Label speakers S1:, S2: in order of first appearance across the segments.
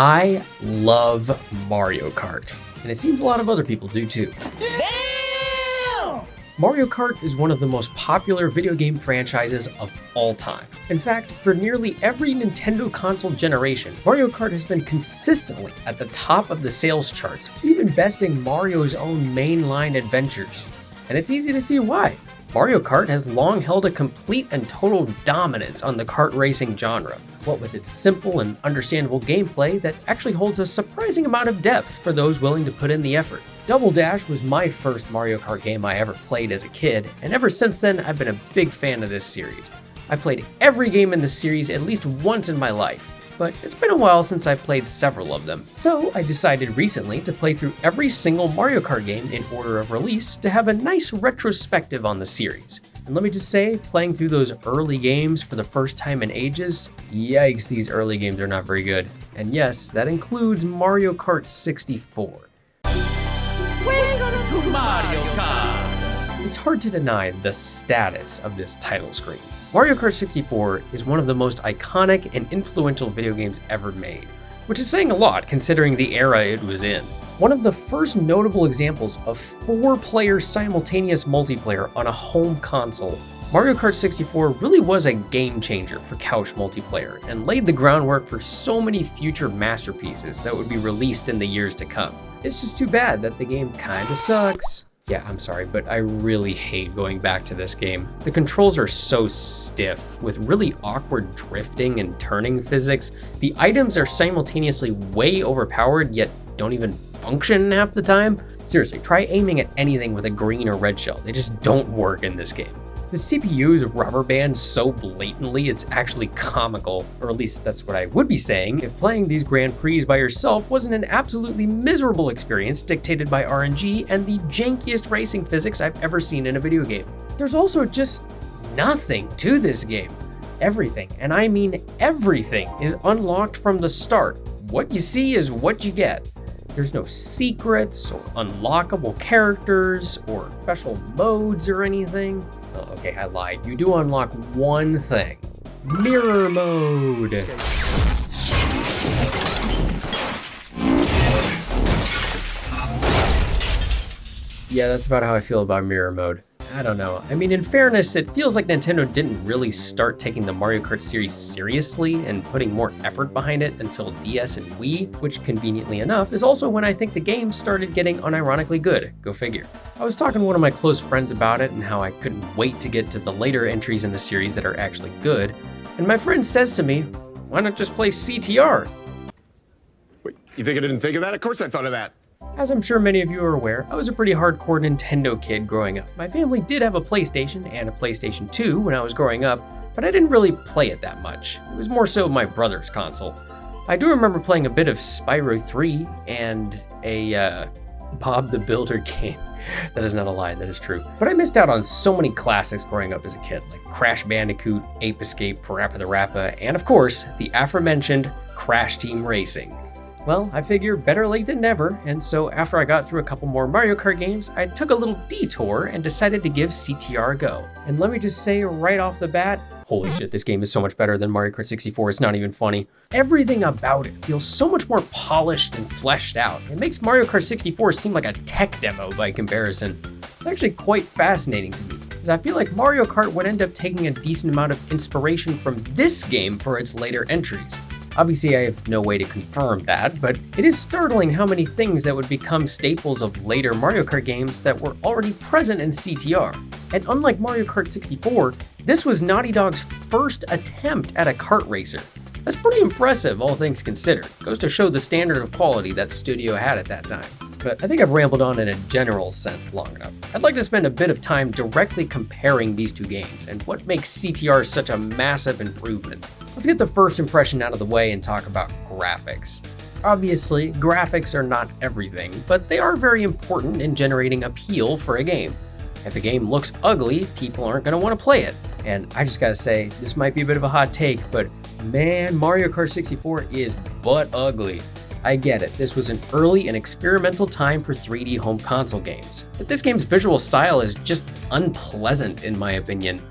S1: I love Mario Kart, and it seems a lot of other people do too.
S2: Damn!
S1: Mario Kart is one of the most popular video game franchises of all time. In fact, for nearly every Nintendo console generation, Mario Kart has been consistently at the top of the sales charts, even besting Mario's own mainline adventures. And it's easy to see why. Mario Kart has long held a complete and total dominance on the kart racing genre, what with its simple and understandable gameplay that actually holds a surprising amount of depth for those willing to put in the effort. Double Dash was my first Mario Kart game I ever played as a kid, and ever since then I've been a big fan of this series. I've played every game in the series at least once in my life, but it's been a while since I've played several of them. So I decided recently to play through every single Mario Kart game in order of release to have a nice retrospective on the series. And let me just say, playing through those early games for the first time in ages, yikes, these early games are not very good. And yes, that includes Mario Kart 64.
S2: Welcome to Mario Kart!
S1: It's hard to deny the status of this title screen. Mario Kart 64 is one of the most iconic and influential video games ever made, which is saying a lot considering the era it was in. One of the first notable examples of 4-player simultaneous multiplayer on a home console, Mario Kart 64 really was a game changer for couch multiplayer and laid the groundwork for so many future masterpieces that would be released in the years to come. It's just too bad that the game kinda sucks. Yeah, I'm sorry, but I really hate going back to this game. The controls are so stiff, with really awkward drifting and turning physics. The items are simultaneously way overpowered, yet don't even function half the time. Seriously, try aiming at anything with a green or red shell. They just don't work in this game. The CPU is rubber band so blatantly it's actually comical, or at least that's what I would be saying if playing these Grand Prix by yourself wasn't an absolutely miserable experience dictated by RNG and the jankiest racing physics I've ever seen in a video game. There's also just nothing to this game. Everything, and I mean everything, is unlocked from the start. What you see is what you get. There's no secrets or unlockable characters or special modes or anything. Oh, okay, I lied. You do unlock one thing. Mirror mode. Yeah, that's about how I feel about mirror mode. I don't know. I mean, in fairness, it feels like Nintendo didn't really start taking the Mario Kart series seriously and putting more effort behind it until DS and Wii, which conveniently enough is also when I think the game started getting unironically good. Go figure. I was talking to one of my close friends about it and how I couldn't wait to get to the later entries in the series that are actually good, and my friend says to me, why not just play CTR?
S3: Wait, you think I didn't think of that? Of course I thought of that.
S1: As I'm sure many of you are aware, I was a pretty hardcore Nintendo kid growing up. My family did have a PlayStation and a PlayStation 2 when I was growing up, but I didn't really play it that much. It was more so my brother's console. I do remember playing a bit of Spyro 3 and a Bob the Builder game. That is not a lie, that is true. But I missed out on so many classics growing up as a kid, like Crash Bandicoot, Ape Escape, Parappa the Rappa, and of course, the aforementioned Crash Team Racing. Well, I figure better late than never, and so after I got through a couple more Mario Kart games, I took a little detour and decided to give CTR a go. And let me just say right off the bat, holy shit, this game is so much better than Mario Kart 64, it's not even funny. Everything about it feels so much more polished and fleshed out. It makes Mario Kart 64 seem like a tech demo by comparison. It's actually quite fascinating to me, because I feel like Mario Kart would end up taking a decent amount of inspiration from this game for its later entries. Obviously, I have no way to confirm that, but it is startling how many things that would become staples of later Mario Kart games that were already present in CTR. And unlike Mario Kart 64, this was Naughty Dog's first attempt at a kart racer. That's pretty impressive, all things considered. It goes to show the standard of quality that studio had at that time. But I think I've rambled on in a general sense long enough. I'd like to spend a bit of time directly comparing these two games and what makes CTR such a massive improvement. Let's get the first impression out of the way and talk about graphics. Obviously, graphics are not everything, but they are very important in generating appeal for a game. If a game looks ugly, people aren't going to want to play it. And I just gotta say, this might be a bit of a hot take, but man, Mario Kart 64 is butt ugly. I get it, this was an early and experimental time for 3D home console games, but this game's visual style is just unpleasant in my opinion.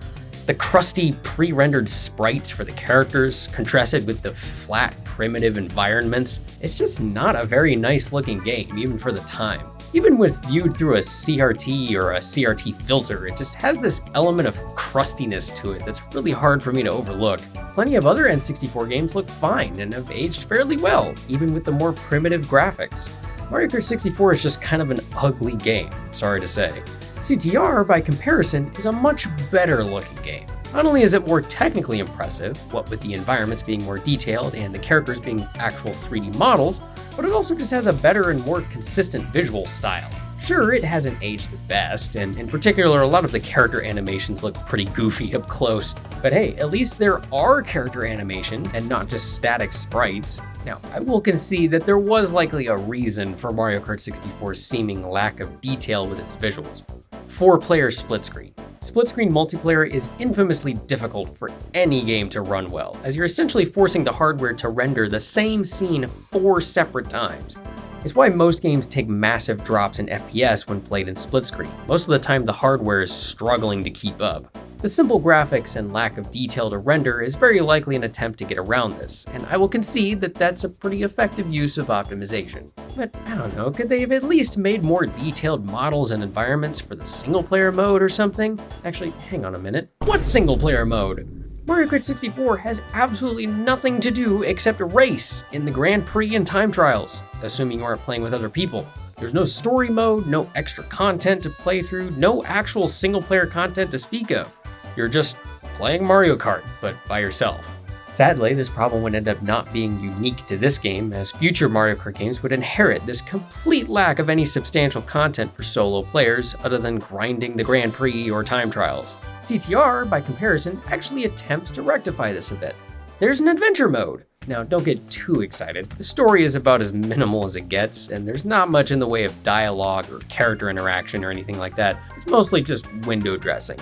S1: The crusty, pre-rendered sprites for the characters, contrasted with the flat, primitive environments, it's just not a very nice looking game, even for the time. Even when viewed through a CRT or a CRT filter, it just has this element of crustiness to it that's really hard for me to overlook. Plenty of other N64 games look fine and have aged fairly well, even with the more primitive graphics. Mario Kart 64 is just kind of an ugly game, sorry to say. CTR, by comparison, is a much better looking game. Not only is it more technically impressive, what with the environments being more detailed and the characters being actual 3D models, but it also just has a better and more consistent visual style. Sure, it hasn't aged the best, and in particular, a lot of the character animations look pretty goofy up close. But hey, at least there are character animations and not just static sprites. Now, I will concede that there was likely a reason for Mario Kart 64's seeming lack of detail with its visuals. 4-player split screen. Split screen multiplayer is infamously difficult for any game to run well, as you're essentially forcing the hardware to render the same scene 4 separate times. It's why most games take massive drops in FPS when played in split screen. Most of the time the hardware is struggling to keep up. The simple graphics and lack of detail to render is very likely an attempt to get around this, and I will concede that that's a pretty effective use of optimization. But I don't know, could they have at least made more detailed models and environments for the single player mode or something? Actually, hang on a minute. What single player mode? Mario Kart 64 has absolutely nothing to do except race in the Grand Prix and time trials, assuming you aren't playing with other people. There's no story mode, no extra content to play through, no actual single player content to speak of. You're just playing Mario Kart, but by yourself. Sadly, this problem would end up not being unique to this game, as future Mario Kart games would inherit this complete lack of any substantial content for solo players other than grinding the Grand Prix or time trials. CTR, by comparison, actually attempts to rectify this a bit. There's an adventure mode. Now, don't get too excited. The story is about as minimal as it gets, and there's not much in the way of dialogue or character interaction or anything like that. It's mostly just window dressing.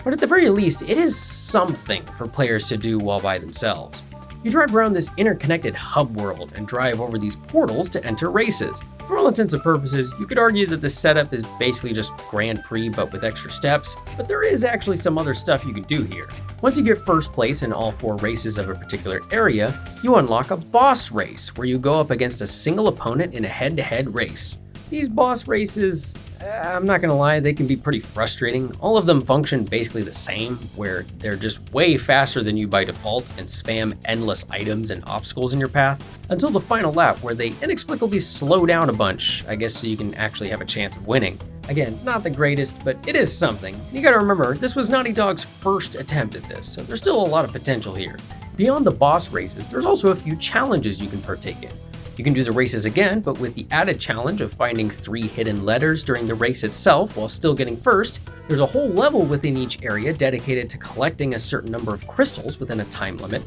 S1: But at the very least, it is something for players to do while by themselves. You drive around this interconnected hub world and drive over these portals to enter races. For all intents and purposes, you could argue that the setup is basically just Grand Prix but with extra steps, but there is actually some other stuff you can do here. Once you get first place in all 4 races of a particular area, you unlock a boss race where you go up against a single opponent in a head-to-head race. These boss races, I'm not gonna lie, they can be pretty frustrating. All of them function basically the same, where they're just way faster than you by default and spam endless items and obstacles in your path, until the final lap where they inexplicably slow down a bunch, I guess so you can actually have a chance of winning. Again, not the greatest, but it is something. You gotta remember, this was Naughty Dog's first attempt at this, so there's still a lot of potential here. Beyond the boss races, there's also a few challenges you can partake in. You can do the races again, but with the added challenge of finding 3 hidden letters during the race itself while still getting first. There's a whole level within each area dedicated to collecting a certain number of crystals within a time limit.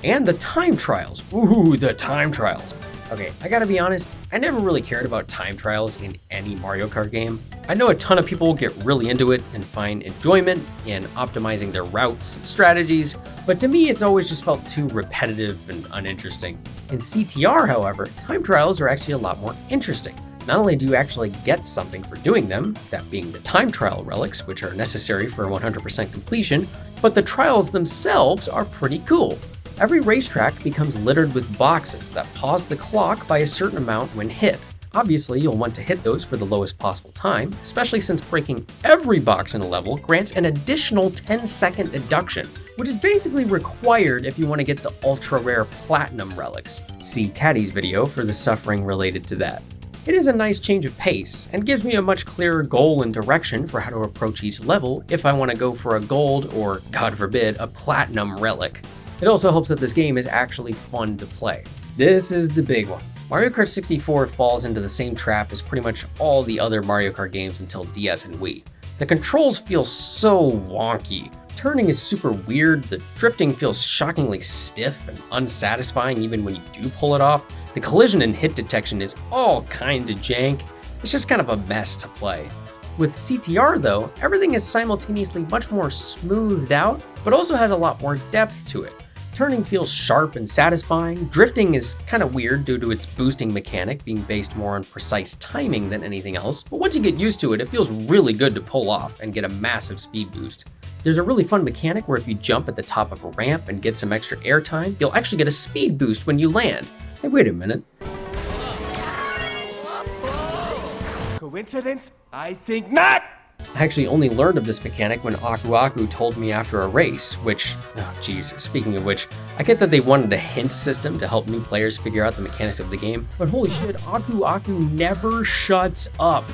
S1: And the time trials. Ooh, the time trials. Okay, I gotta be honest, I never really cared about time trials in any Mario Kart game. I know a ton of people get really into it and find enjoyment in optimizing their routes and strategies, but to me it's always just felt too repetitive and uninteresting. In CTR, however, time trials are actually a lot more interesting. Not only do you actually get something for doing them, that being the time trial relics, which are necessary for 100% completion, but the trials themselves are pretty cool. Every racetrack becomes littered with boxes that pause the clock by a certain amount when hit. Obviously, you'll want to hit those for the lowest possible time, especially since breaking every box in a level grants an additional 10-second deduction, which is basically required if you want to get the ultra-rare platinum relics. See Caddy's video for the suffering related to that. It is a nice change of pace, and gives me a much clearer goal and direction for how to approach each level if I want to go for a gold or, God forbid, a platinum relic. It also helps that this game is actually fun to play. This is the big one. Mario Kart 64 falls into the same trap as pretty much all the other Mario Kart games until DS and Wii. The controls feel so wonky. Turning is super weird, the drifting feels shockingly stiff and unsatisfying even when you do pull it off. The collision and hit detection is all kinds of jank. It's just kind of a mess to play. With CTR though, everything is simultaneously much more smoothed out, but also has a lot more depth to it. Turning feels sharp and satisfying. Drifting is kind of weird due to its boosting mechanic being based more on precise timing than anything else, but once you get used to it, it feels really good to pull off and get a massive speed boost. There's a really fun mechanic where if you jump at the top of a ramp and get some extra airtime, you'll actually get a speed boost when you land. Hey, wait a minute.
S4: Coincidence? I think not!
S1: I actually only learned of this mechanic when Aku Aku told me after a race, which, oh geez, speaking of which, I get that they wanted a hint system to help new players figure out the mechanics of the game, but holy shit, Aku Aku never shuts up.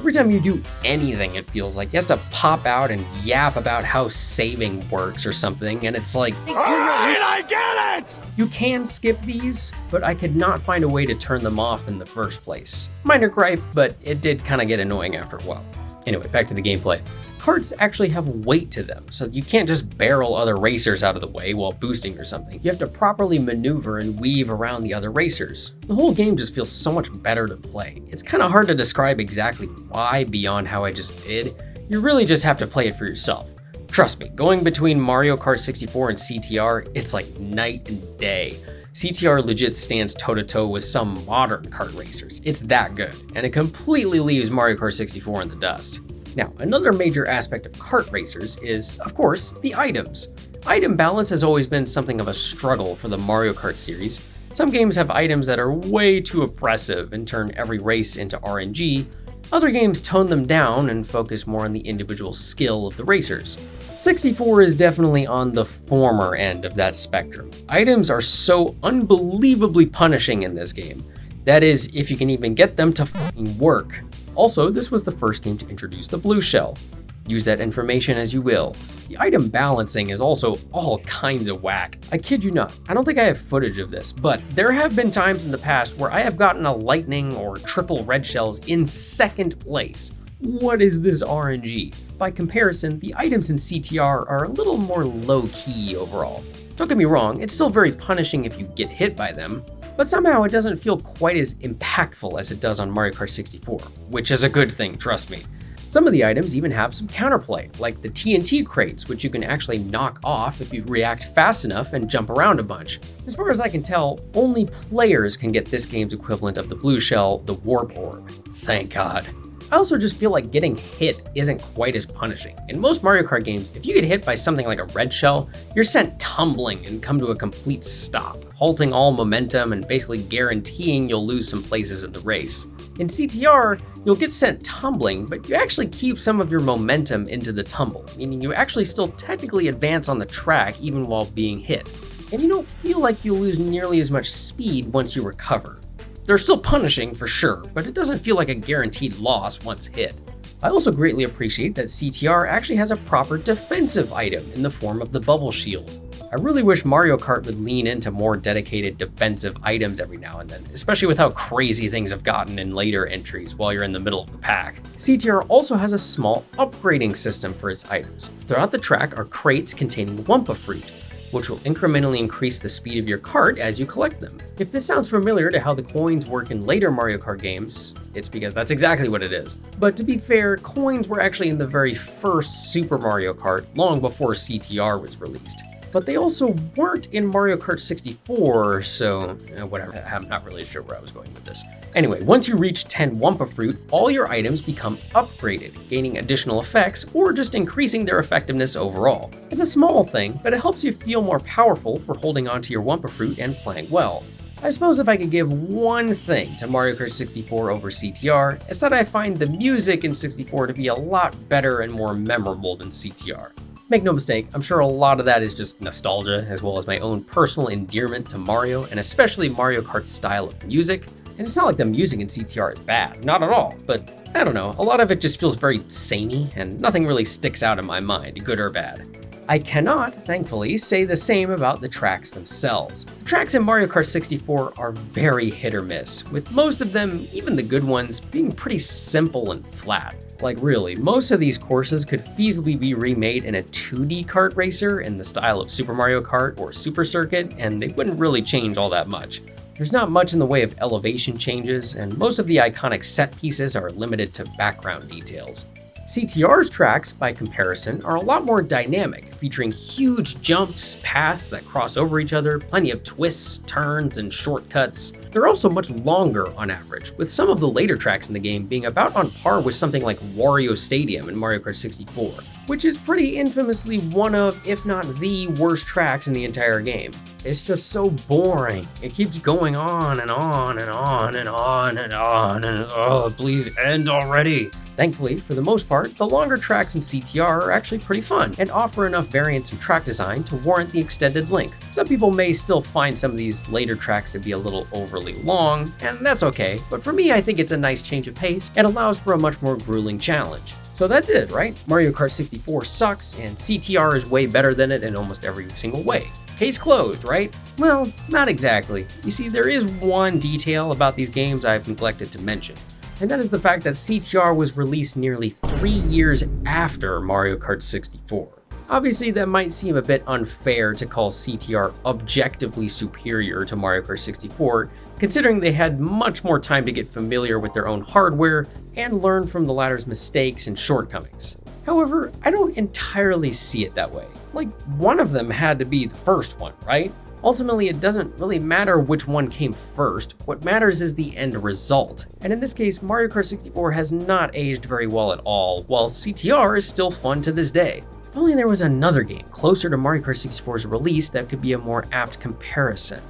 S1: Every time you do anything, it feels like he has to pop out and yap about how saving works or something, and it's like,
S4: Alright, I get it!
S1: you can skip these, but I could not find a way to turn them off in the first place. Minor gripe, but it did kind of get annoying after a while. Anyway, back to the gameplay. Karts actually have weight to them, so you can't just barrel other racers out of the way while boosting or something. You have to properly maneuver and weave around the other racers. The whole game just feels so much better to play. It's kind of hard to describe exactly why beyond how I just did. You really just have to play it for yourself. Trust me, going between Mario Kart 64 and CTR, it's like night and day. CTR legit stands toe-to-toe with some modern kart racers. It's that good, and it completely leaves Mario Kart 64 in the dust. Now, another major aspect of kart racers is, of course, the items. Item balance has always been something of a struggle for the Mario Kart series. Some games have items that are way too oppressive and turn every race into RNG. Other games tone them down and focus more on the individual skill of the racers. 64 is definitely on the former end of that spectrum. Items are so unbelievably punishing in this game. That is, if you can even get them to f***ing work. Also, this was the first game to introduce the blue shell. Use that information as you will. The item balancing is also all kinds of whack. I kid you not, I don't think I have footage of this, but there have been times in the past where I have gotten a lightning or triple red shells in second place. What is this RNG? By comparison, the items in CTR are a little more low-key overall. Don't get me wrong, it's still very punishing if you get hit by them, but somehow it doesn't feel quite as impactful as it does on Mario Kart 64, which is a good thing, trust me. Some of the items even have some counterplay, like the TNT crates, which you can actually knock off if you react fast enough and jump around a bunch. As far as I can tell, only players can get this game's equivalent of the blue shell, the warp orb. Thank God. I also just feel like getting hit isn't quite as punishing. In most Mario Kart games, if you get hit by something like a red shell, you're sent tumbling and come to a complete stop, halting all momentum and basically guaranteeing you'll lose some places in the race. In CTR, you'll get sent tumbling, but you actually keep some of your momentum into the tumble, meaning you actually still technically advance on the track even while being hit. And you don't feel like you'll lose nearly as much speed once you recover. They're still punishing for sure, but it doesn't feel like a guaranteed loss once hit. I also greatly appreciate that CTR actually has a proper defensive item in the form of the bubble shield. I really wish Mario Kart would lean into more dedicated defensive items every now and then, especially with how crazy things have gotten in later entries while you're in the middle of the pack. CTR also has a small upgrading system for its items. Throughout the track are crates containing Wumpa fruit, which will incrementally increase the speed of your kart as you collect them. If this sounds familiar to how the coins work in later Mario Kart games, it's because that's exactly what it is. But to be fair, coins were actually in the very first Super Mario Kart long before CTR was released. But they also weren't in Mario Kart 64, so whatever, I'm not really sure where I was going with this. Anyway, once you reach 10 Wumpa Fruit, all your items become upgraded, gaining additional effects or just increasing their effectiveness overall. It's a small thing, but it helps you feel more powerful for holding onto your Wumpa Fruit and playing well. I suppose if I could give one thing to Mario Kart 64 over CTR, it's that I find the music in 64 to be a lot better and more memorable than CTR. Make no mistake, I'm sure a lot of that is just nostalgia, as well as my own personal endearment to Mario, and especially Mario Kart's style of music. And it's not like the music in CTR is bad, not at all, but I don't know, a lot of it just feels very samey, and nothing really sticks out in my mind, good or bad. I cannot, thankfully, say the same about the tracks themselves. The tracks in Mario Kart 64 are very hit or miss, with most of them, even the good ones, being pretty simple and flat. Like really, most of these courses could feasibly be remade in a 2D kart racer in the style of Super Mario Kart or Super Circuit, and they wouldn't really change all that much. There's not much in the way of elevation changes, and most of the iconic set pieces are limited to background details. CTR's tracks, by comparison, are a lot more dynamic, featuring huge jumps, paths that cross over each other, plenty of twists, turns, and shortcuts. They're also much longer on average, with some of the later tracks in the game being about on par with something like Wario Stadium in Mario Kart 64, which is pretty infamously one of, if not the worst tracks in the entire game. It's just so boring. It keeps going on and on and on and on and on and oh, please end already. Thankfully, for the most part, the longer tracks in CTR are actually pretty fun and offer enough variance in track design to warrant the extended length. Some people may still find some of these later tracks to be a little overly long, and that's okay, but for me I think it's a nice change of pace and allows for a much more grueling challenge. So that's it, right? Mario Kart 64 sucks, and CTR is way better than it in almost every single way. Case closed, right? Well, not exactly. You see, there is one detail about these games I've neglected to mention, and that is the fact that CTR was released nearly 3 years after Mario Kart 64. Obviously, that might seem a bit unfair to call CTR objectively superior to Mario Kart 64, considering they had much more time to get familiar with their own hardware and learn from the latter's mistakes and shortcomings. However, I don't entirely see it that way. Like, one of them had to be the first one, right? Ultimately, it doesn't really matter which one came first. What matters is the end result. And in this case, Mario Kart 64 has not aged very well at all, while CTR is still fun to this day. If only there was another game closer to Mario Kart 64's release that could be a more apt comparison.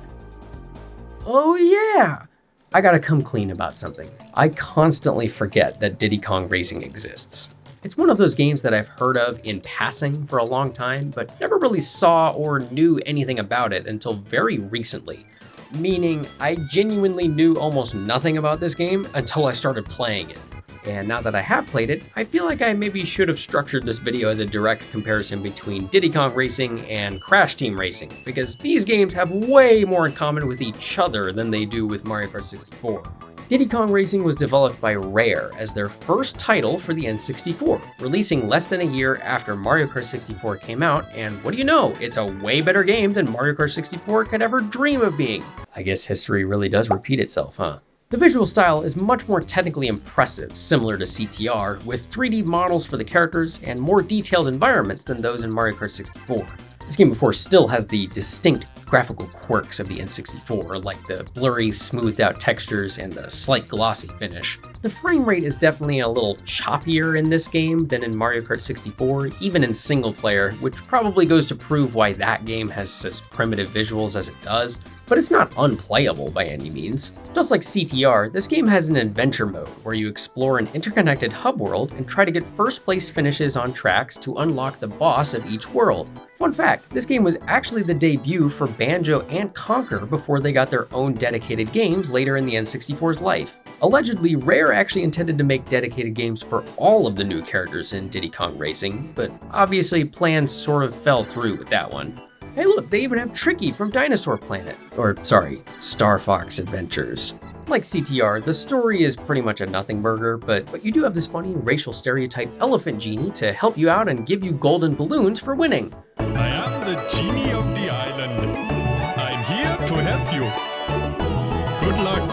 S1: Oh yeah! I gotta come clean about something. I constantly forget that Diddy Kong Racing exists. It's one of those games that I've heard of in passing for a long time, but never really saw or knew anything about it until very recently. Meaning, I genuinely knew almost nothing about this game until I started playing it. And now that I have played it, I feel like I maybe should have structured this video as a direct comparison between Diddy Kong Racing and Crash Team Racing, because these games have way more in common with each other than they do with Mario Kart 64. Diddy Kong Racing was developed by Rare as their first title for the N64, releasing less than a year after Mario Kart 64 came out, and what do you know, it's a way better game than Mario Kart 64 could ever dream of being. I guess history really does repeat itself, huh? The visual style is much more technically impressive, similar to CTR, with 3D models for the characters and more detailed environments than those in Mario Kart 64. This game, of course, still has the distinct graphical quirks of the N64, like the blurry, smoothed out textures and the slight glossy finish. The frame rate is definitely a little choppier in this game than in Mario Kart 64, even in single player, which probably goes to prove why that game has such primitive visuals as it does, but it's not unplayable by any means. Just like CTR, this game has an adventure mode where you explore an interconnected hub world and try to get first place finishes on tracks to unlock the boss of each world. Fun fact, this game was actually the debut for Banjo and Conker before they got their own dedicated games later in the N64's life. Allegedly, Rare actually intended to make dedicated games for all of the new characters in Diddy Kong Racing, but obviously plans sort of fell through with that one. Hey look, they even have Tricky from Dinosaur Planet. Or sorry, Star Fox Adventures. Like CTR, the story is pretty much a nothing burger, but you do have this funny racial stereotype elephant genie to help you out and give you golden balloons for winning.
S5: I am the genie of the island. I'm here to help you. Good luck.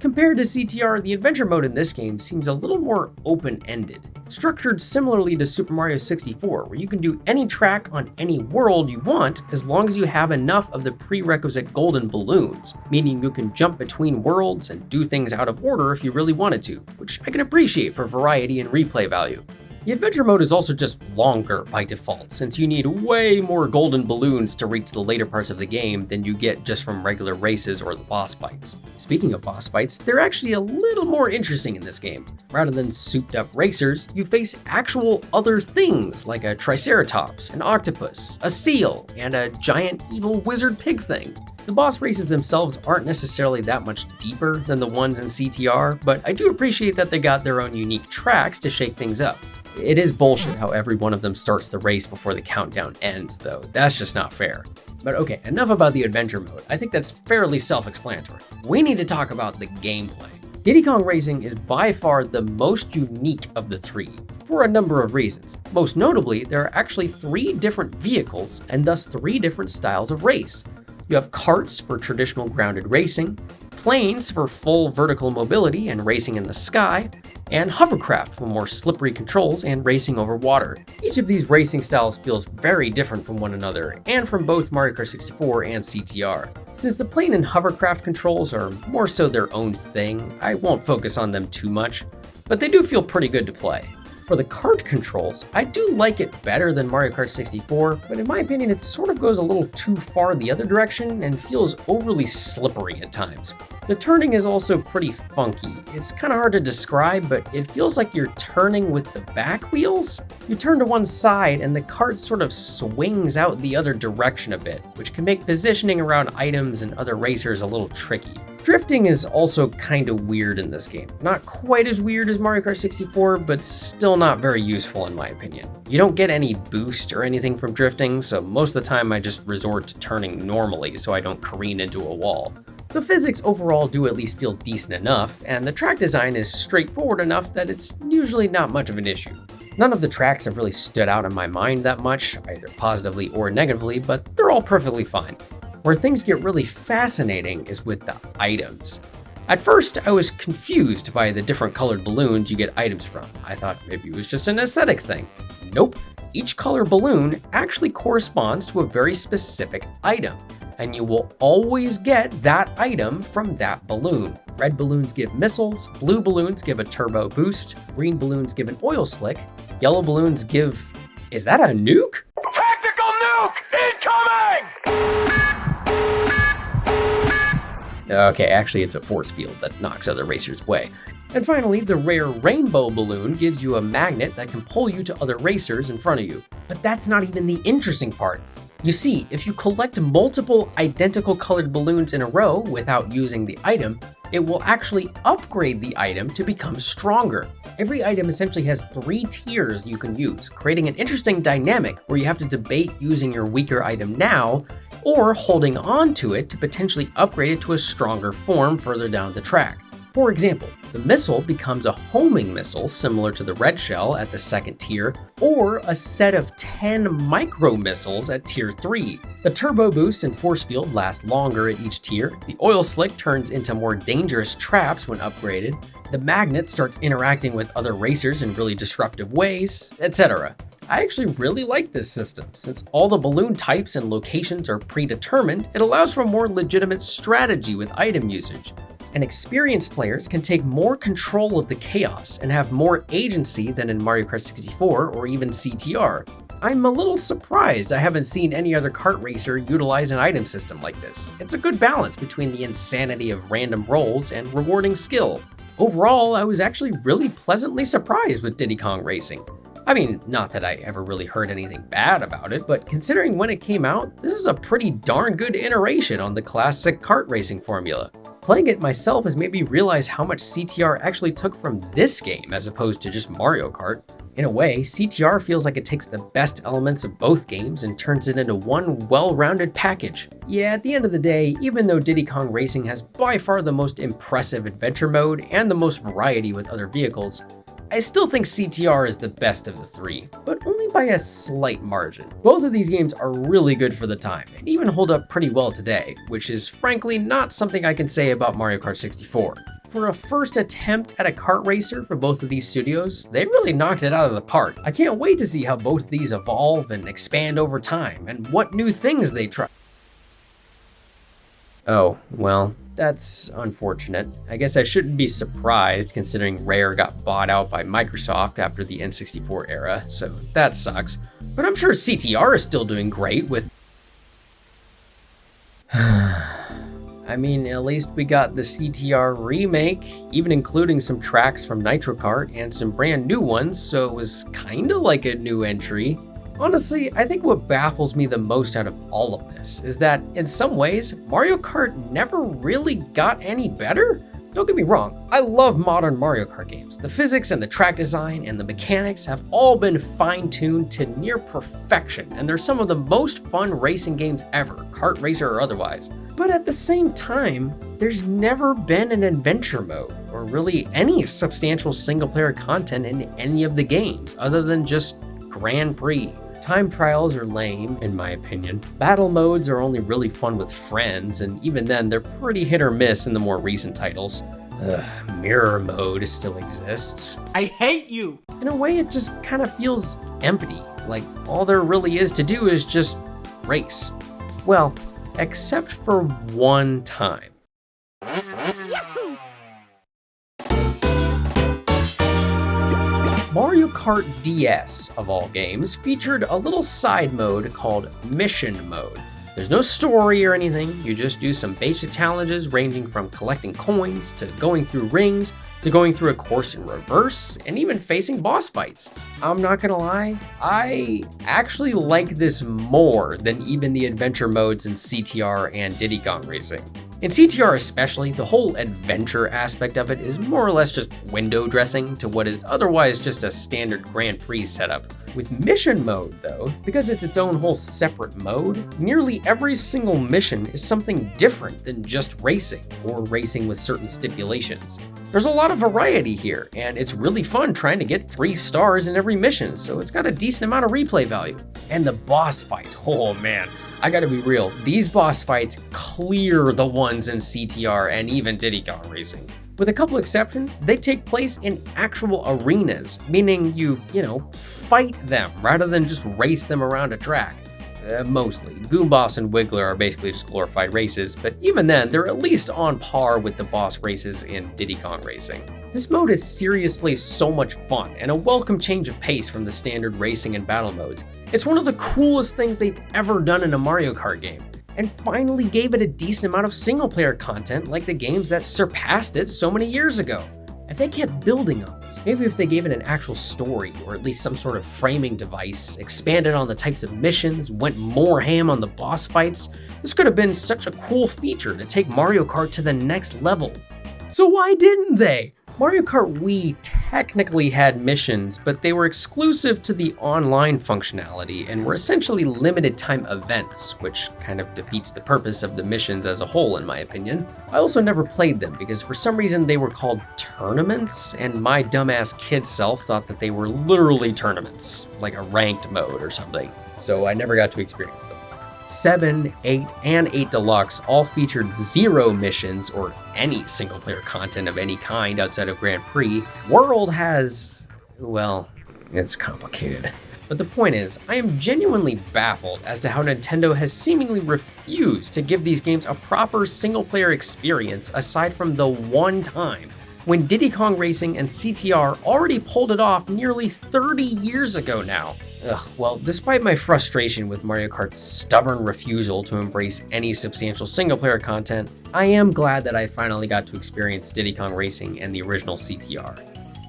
S1: Compared to CTR, the adventure mode in this game seems a little more open-ended, structured similarly to Super Mario 64, where you can do any track on any world you want as long as you have enough of the prerequisite golden balloons, meaning you can jump between worlds and do things out of order if you really wanted to, which I can appreciate for variety and replay value. The adventure mode is also just longer by default, since you need way more golden balloons to reach the later parts of the game than you get just from regular races or the boss fights. Speaking of boss fights, they're actually a little more interesting in this game. Rather than souped up racers, you face actual other things like a triceratops, an octopus, a seal, and a giant evil wizard pig thing. The boss races themselves aren't necessarily that much deeper than the ones in CTR, but I do appreciate that they got their own unique tracks to shake things up. It is bullshit how every one of them starts the race before the countdown ends, though. That's just not fair. But okay, enough about the adventure mode. I think that's fairly self-explanatory. We need to talk about the gameplay. Diddy Kong Racing is by far the most unique of the three, for a number of reasons. Most notably, there are actually 3 different vehicles, and thus 3 different styles of race. You have karts for traditional grounded racing, planes for full vertical mobility and racing in the sky, and hovercraft for more slippery controls and racing over water. Each of these racing styles feels very different from one another, and from both Mario Kart 64 and CTR. Since the plane and hovercraft controls are more so their own thing, I won't focus on them too much, but they do feel pretty good to play. For the kart controls, I do like it better than Mario Kart 64, but in my opinion it sort of goes a little too far the other direction and feels overly slippery at times. The turning is also pretty funky. It's kind of hard to describe, but it feels like you're turning with the back wheels. You turn to one side and the kart sort of swings out the other direction a bit, which can make positioning around items and other racers a little tricky. Drifting is also kind of weird in this game. Not quite as weird as Mario Kart 64, but still not very useful in my opinion. You don't get any boost or anything from drifting, so most of the time I just resort to turning normally so I don't careen into a wall. The physics overall do at least feel decent enough, and the track design is straightforward enough that it's usually not much of an issue. None of the tracks have really stood out in my mind that much, either positively or negatively, but they're all perfectly fine. Where things get really fascinating is with the items. At first, I was confused by the different colored balloons you get items from. I thought maybe it was just an aesthetic thing. Nope, each color balloon actually corresponds to a very specific item, and you will always get that item from that balloon. Red balloons give missiles, blue balloons give a turbo boost, green balloons give an oil slick, yellow balloons give... Is that a nuke?
S4: Tactical nuke incoming!
S1: Okay, actually it's a force field that knocks other racers away. And finally, the rare rainbow balloon gives you a magnet that can pull you to other racers in front of you. But that's not even the interesting part. You see, if you collect multiple identical colored balloons in a row without using the item, it will actually upgrade the item to become stronger. Every item essentially has 3 tiers you can use, creating an interesting dynamic where you have to debate using your weaker item now or holding on to it to potentially upgrade it to a stronger form further down the track. For example, the missile becomes a homing missile similar to the red shell at the 2nd tier, or a set of 10 micro missiles at tier 3. The turbo boost and force field last longer at each tier, the oil slick turns into more dangerous traps when upgraded, the magnet starts interacting with other racers in really disruptive ways, etc. I actually really like this system. Since all the balloon types and locations are predetermined, it allows for more legitimate strategy with item usage. And experienced players can take more control of the chaos and have more agency than in Mario Kart 64 or even CTR. I'm a little surprised I haven't seen any other kart racer utilize an item system like this. It's a good balance between the insanity of random rolls and rewarding skill. Overall, I was actually really pleasantly surprised with Diddy Kong Racing. I mean, not that I ever really heard anything bad about it, but considering when it came out, this is a pretty darn good iteration on the classic kart racing formula. Playing it myself has made me realize how much CTR actually took from this game as opposed to just Mario Kart. In a way, CTR feels like it takes the best elements of both games and turns it into one well-rounded package. Yeah, at the end of the day, even though Diddy Kong Racing has by far the most impressive adventure mode and the most variety with other vehicles, I still think CTR is the best of the 3, but only by a slight margin. Both of these games are really good for the time, and even hold up pretty well today, which is frankly not something I can say about Mario Kart 64. For a first attempt at a kart racer for both of these studios, they really knocked it out of the park. I can't wait to see how both of these evolve and expand over time, and what new things they try. Oh, well, that's unfortunate. I guess I shouldn't be surprised considering Rare got bought out by Microsoft after the N64 era, so that sucks. But I'm sure CTR is still doing great with... I mean, at least we got the CTR remake, even including some tracks from Nitro Kart and some brand new ones, so it was kinda like a new entry. Honestly, I think what baffles me the most out of all of this is that, in some ways, Mario Kart never really got any better. Don't get me wrong, I love modern Mario Kart games. The physics and the track design and the mechanics have all been fine-tuned to near perfection, and they're some of the most fun racing games ever, kart racer or otherwise. But at the same time, there's never been an adventure mode, or really any substantial single-player content in any of the games, other than just Grand Prix. Time trials are lame, in my opinion. Battle modes are only really fun with friends, and even then they're pretty hit or miss in the more recent titles. Mirror mode still exists.
S2: I hate you!
S1: In a way, it just kind of feels empty. Like all there really is to do is just race. Well, except for one time. Mario Kart DS, of all games, featured a little side mode called Mission Mode. There's no story or anything, you just do some basic challenges ranging from collecting coins, to going through rings, to going through a course in reverse, and even facing boss fights. I'm not gonna lie, I actually like this more than even the adventure modes in CTR and Diddy Kong Racing. In CTR especially, the whole adventure aspect of it is more or less just window dressing to what is otherwise just a standard Grand Prix setup. With Mission Mode though, because it's its own whole separate mode, nearly every single mission is something different than just racing, or racing with certain stipulations. There's a lot of variety here, and it's really fun trying to get 3 stars in every mission, so it's got a decent amount of replay value. And the boss fights, oh man, I gotta be real, these boss fights clear the ones in CTR and even Diddy Kong Racing. With a couple exceptions, they take place in actual arenas, meaning you fight them rather than just race them around a track. Mostly. Goon Boss and Wiggler are basically just glorified races, but even then, they're at least on par with the boss races in Diddy Kong Racing. This mode is seriously so much fun, and a welcome change of pace from the standard racing and battle modes. It's one of the coolest things they've ever done in a Mario Kart game, and finally gave it a decent amount of single-player content like the games that surpassed it so many years ago. If they kept building on this, maybe if they gave it an actual story, or at least some sort of framing device, expanded on the types of missions, went more ham on the boss fights, this could have been such a cool feature to take Mario Kart to the next level. So why didn't they? Mario Kart Wii technically had missions, but they were exclusive to the online functionality and were essentially limited time events, which kind of defeats the purpose of the missions as a whole, in my opinion. I also never played them because for some reason they were called tournaments, and my dumbass kid self thought that they were literally tournaments, like a ranked mode or something. So I never got to experience them. 7, 8, and 8 Deluxe all featured 0 missions or any single-player content of any kind outside of Grand Prix. World has, well, it's complicated. But the point is, I am genuinely baffled as to how Nintendo has seemingly refused to give these games a proper single-player experience aside from the one time when Diddy Kong Racing and CTR already pulled it off nearly 30 years ago now. Well, despite my frustration with Mario Kart's stubborn refusal to embrace any substantial single-player content, I am glad that I finally got to experience Diddy Kong Racing and the original CTR.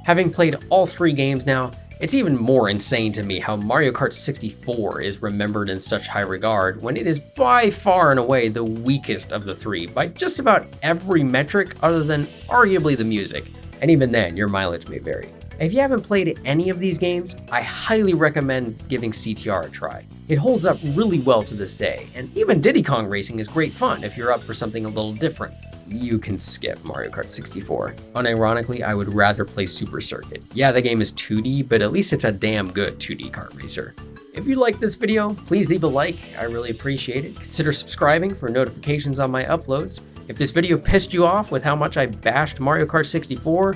S1: Having played all 3 games now, it's even more insane to me how Mario Kart 64 is remembered in such high regard when it is by far and away the weakest of the 3 by just about every metric other than arguably the music, and even then your mileage may vary. If you haven't played any of these games, I highly recommend giving CTR a try. It holds up really well to this day, and even Diddy Kong Racing is great fun if you're up for something a little different. You can skip Mario Kart 64. Unironically, I would rather play Super Circuit. Yeah, the game is 2D, but at least it's a damn good 2D kart racer. If you liked this video, please leave a like, I really appreciate it. Consider subscribing for notifications on my uploads. If this video pissed you off with how much I bashed Mario Kart 64,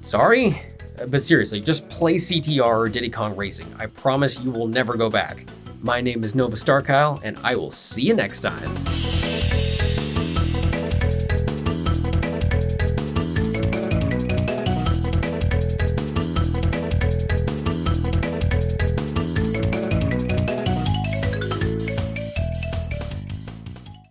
S1: sorry, but seriously, just play CTR or Diddy Kong Racing. I promise you will never go back. My name is Nova Starkyle, and I will see you next time.